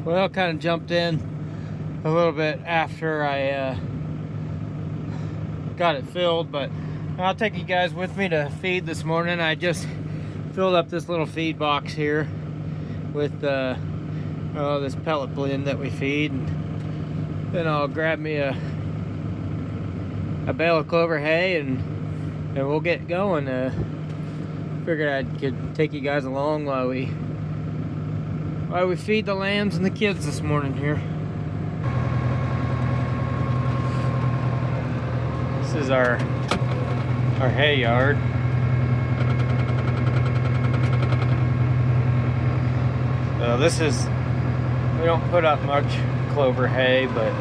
Well, kind of jumped in a little bit after I got it filled, but I'll take you guys with me to feed this morning. I just filled up this little feed box here with this pellet blend that we feed, and then I'll grab me a bale of clover hay and we'll get going. Figured I could take you guys along while we feed the lambs and the kids this morning here. This is our hay yard. So we don't put up much clover hay, but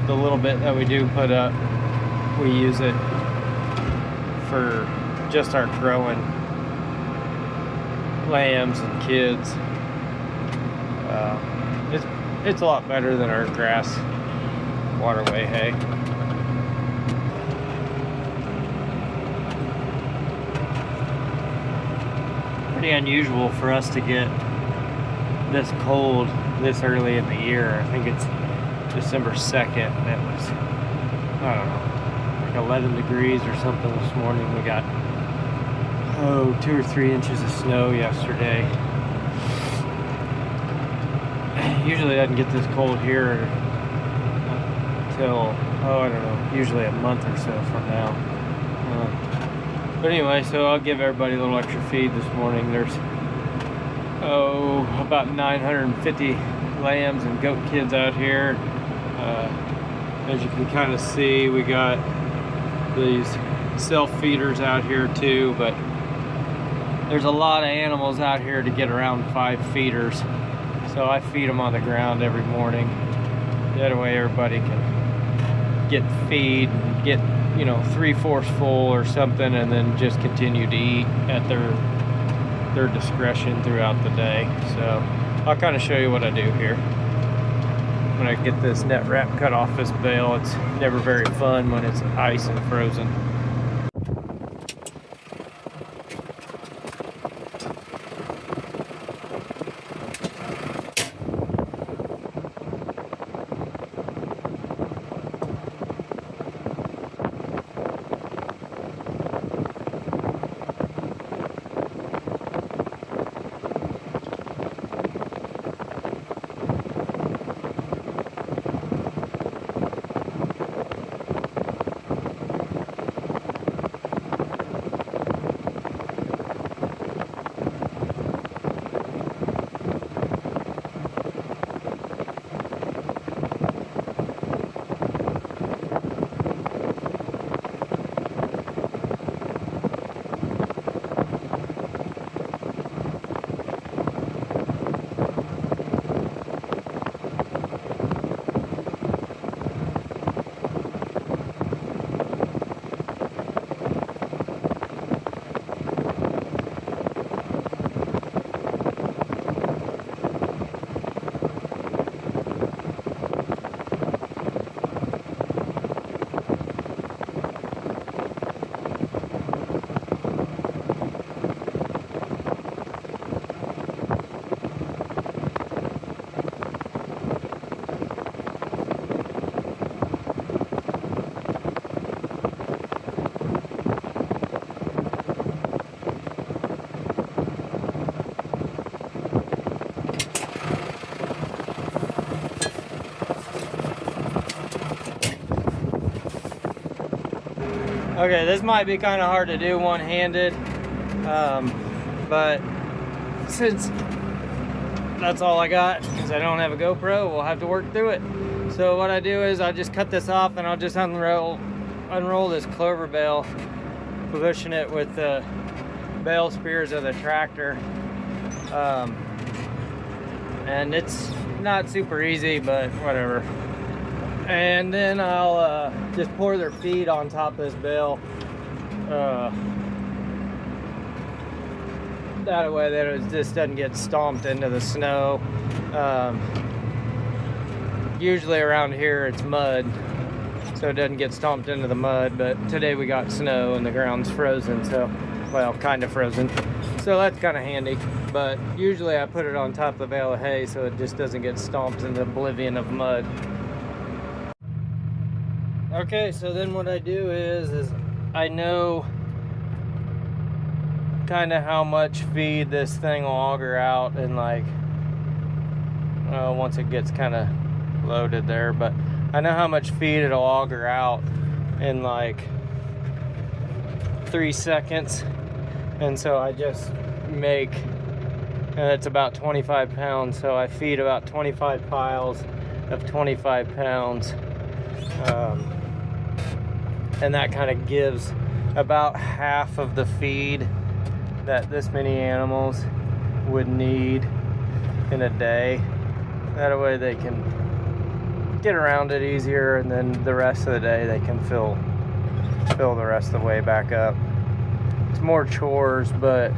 the little bit that we do put up, we use it for just our growing lambs and kids. It's a lot better than our grass waterway hay. Pretty unusual for us to get this cold this early in the year. I think it's December 2nd, and it was, I don't know, like 11 degrees or something this morning. We got 2 or 3 inches of snow yesterday. Usually doesn't get this cold here until, I don't know, usually a month or so from now. But anyway, so I'll give everybody a little extra feed this morning. There's about 950 lambs and goat kids out here. As you can kind of see, we got these self feeders out here too, but there's a lot of animals out here to get around 5 feeders. So I feed them on the ground every morning. That way everybody can get feed and get, 3/4 full or something, and then just continue to eat at their discretion throughout the day. So I'll kind of show you what I do here. When I get this net wrap cut off this bale, it's never very fun when it's ice and frozen. Okay, this might be kind of hard to do one-handed, but since that's all I got, because I don't have a GoPro, we'll have to work through it. So what I do is I just cut this off, and I'll just unroll this clover bale, pushing it with the bale spears of the tractor. And it's not super easy, but whatever. And then I'll just pour their feed on top of this bale. That way that it just doesn't get stomped into the snow. Usually around here it's mud, so it doesn't get stomped into the mud, but today we got snow and the ground's frozen, so, well, kind of frozen. So that's kind of handy. but usually I put it on top of the bale of hay so it just doesn't get stomped into oblivion of mud. Okay, so then what I do is I know kind of how much feed this thing will auger out, and like once it gets kind of loaded there, but I know how much feed it'll auger out in like 3 seconds, and so I just make, and it's about 25 pounds, so I feed about 25 piles of 25 pounds, and that kind of gives about half of the feed that this many animals would need in a day. That way they can get around it easier, and then the rest of the day they can fill the rest of the way back up. It's more chores, but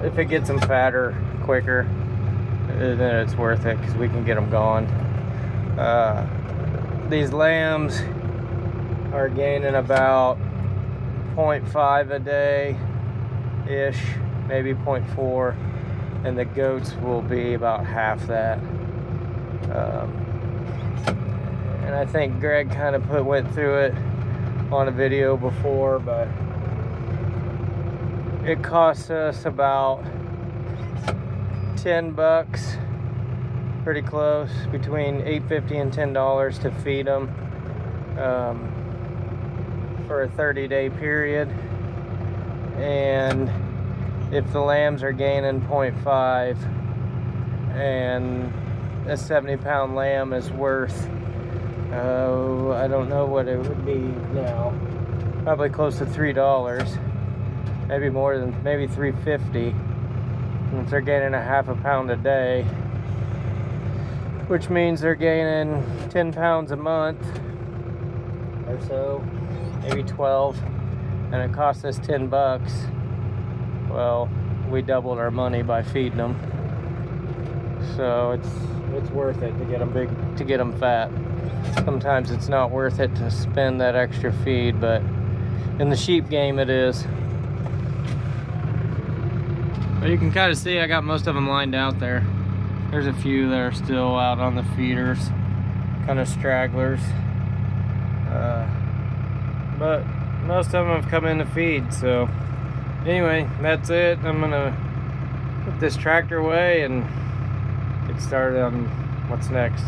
if it gets them fatter quicker, then it's worth it because we can get them gone. These lambs are gaining about 0.5 a day ish, maybe 0.4, and the goats will be about half that. And I think Greg kind of went through it on a video before, but it costs us about $10, pretty close, between $8.50 and $10 to feed them for a 30-day period. And if the lambs are gaining 0.5, and a 70-pound lamb is worth, I don't know what it would be now, probably close to $3, maybe more than, maybe $3.50. And if they're gaining a half a pound a day, which means they're gaining 10 pounds a month or so, maybe 12, and it costs us $10. Well, we doubled our money by feeding them, so it's worth it to get them big, to get them fat. Sometimes it's not worth it to spend that extra feed, but in the sheep game it is. But you can kind of see I got most of them lined out there. There's a few that are still out on the feeders, kind of stragglers. But most of them have come in to feed, so anyway, that's it. I'm gonna put this tractor away and get started on what's next.